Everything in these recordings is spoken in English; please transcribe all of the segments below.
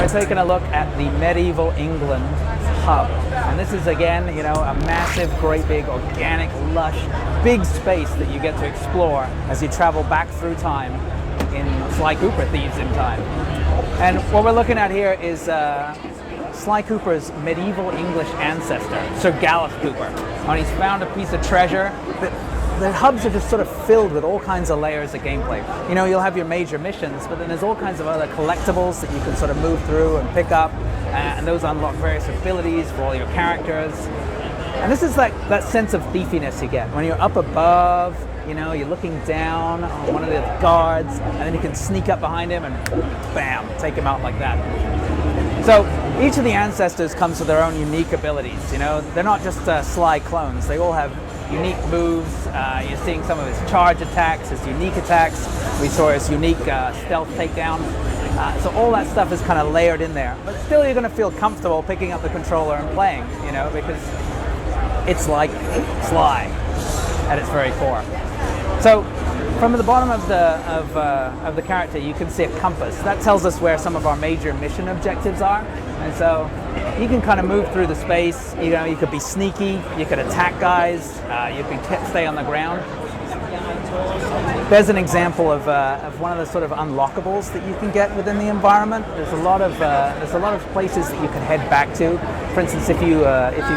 we're taking a look at the medieval England hub. And this is, again, you know, a massive, great big, organic, lush, big space that you get to explore as you travel back through time in Sly Cooper, Thieves in Time. And what we're looking at here is Sly Cooper's medieval English ancestor, Sir Galleth Cooper. And he's found a piece of treasure. The hubs are just sort of filled with all kinds of layers of gameplay. You know, you'll have your major missions, but then there's all kinds of other collectibles that you can sort of move through and pick up, and those unlock various abilities for all your characters. And this is like that sense of thiefiness you get when you're up above. You know, you're looking down on one of the guards, and then you can sneak up behind him and bam, take him out like that. So each of the ancestors comes with their own unique abilities. You know, they're not just Sly clones. They all have unique moves. You're seeing some of his charge attacks, his unique attacks. We saw his unique stealth takedown. So all that stuff is kind of layered in there. But still, you're going to feel comfortable picking up the controller and playing. You know, because it's like Sly at its very core. So from the bottom of the character, you can see a compass. That tells us where some of our major mission objectives are. And so you can kind of move through the space. You know, you could be sneaky, you could attack guys, you can stay on the ground. There's an example of one of the sort of unlockables that you can get within the environment. There's a lot of places that you can head back to. For instance, if you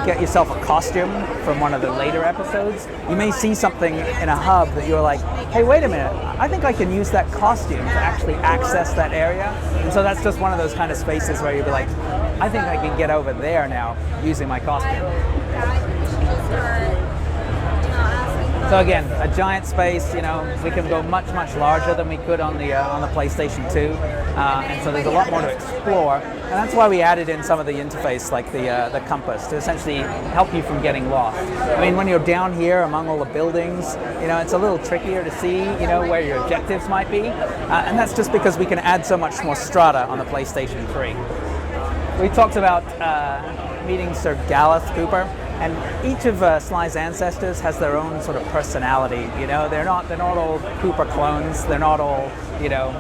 get yourself a costume from one of the later episodes, you may see something in a hub that you're like, hey, wait a minute, I think I can use that costume to actually access that area. And so that's just one of those kind of spaces where you'll be like, I think I can get over there now using my costume. So again, a giant space. You know, we can go much larger than we could on the PlayStation 2, and so there's a lot more to explore. And that's why we added in some of the interface, like the compass, to essentially help you from getting lost. I mean, when you're down here among all the buildings, you know, it's a little trickier to see, you know, where your objectives might be, and that's just because we can add so much more strata on the PlayStation 3. We talked about meeting Sir Galleth Cooper. And each of Sly's ancestors has their own sort of personality. You know, they're not all Cooper clones. They're not all, you know,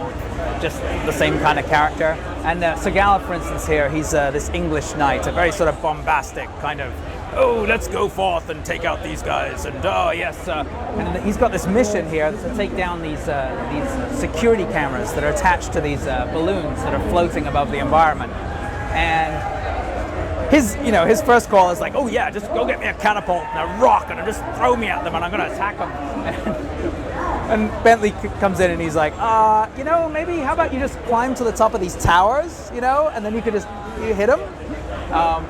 just the same kind of character. And Sir Galleth, for instance, here, he's this English knight, a very sort of bombastic kind of, oh, let's go forth and take out these guys, and oh yes. And he's got this mission here to take down these security cameras that are attached to these balloons that are floating above the environment. And his first call is like, oh yeah, just go get me a catapult and a rock and just throw me at them and I'm going to attack them. And Bentley comes in and he's like, you know, maybe how about you just climb to the top of these towers, you know, and then you hit them.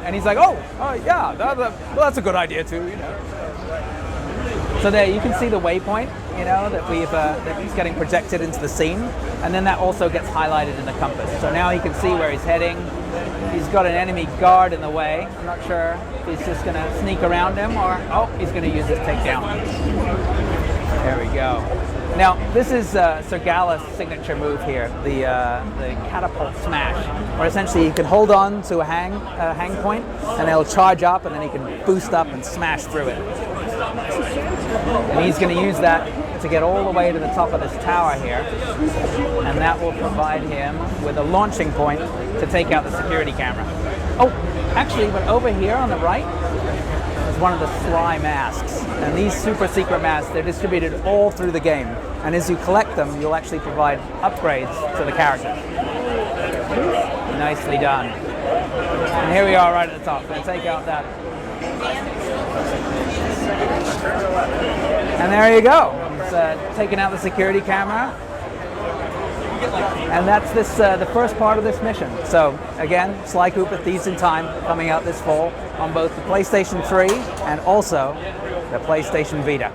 And he's like, oh yeah, well, that's a good idea too, you know. So there you can see the waypoint, you know, that he's getting projected into the scene, and then that also gets highlighted in the compass. So now he can see where he's heading. He's got an enemy guard in the way. I'm not sure if he's just going to sneak around him or, oh, he's going to use his takedown. There we go. Now, this is Sir Galleth's signature move here, the catapult smash, where essentially he can hold on to a hang point, and it'll charge up, and then he can boost up and smash through it. And he's going to use that to get all the way to the top of this tower here, and that will provide him with a launching point to take out the security camera. Oh, actually, but over here on the right is one of the Sly masks, and these super secret masks, they're distributed all through the game, and as you collect them, you'll actually provide upgrades to the character. Nicely done. And here we are right at the top. We're going to take out that. And there you go. It's taking out the security camera. And that's the first part of this mission. So again, Sly Cooper, Thieves in Time, coming out this fall on both the PlayStation 3 and also the PlayStation Vita.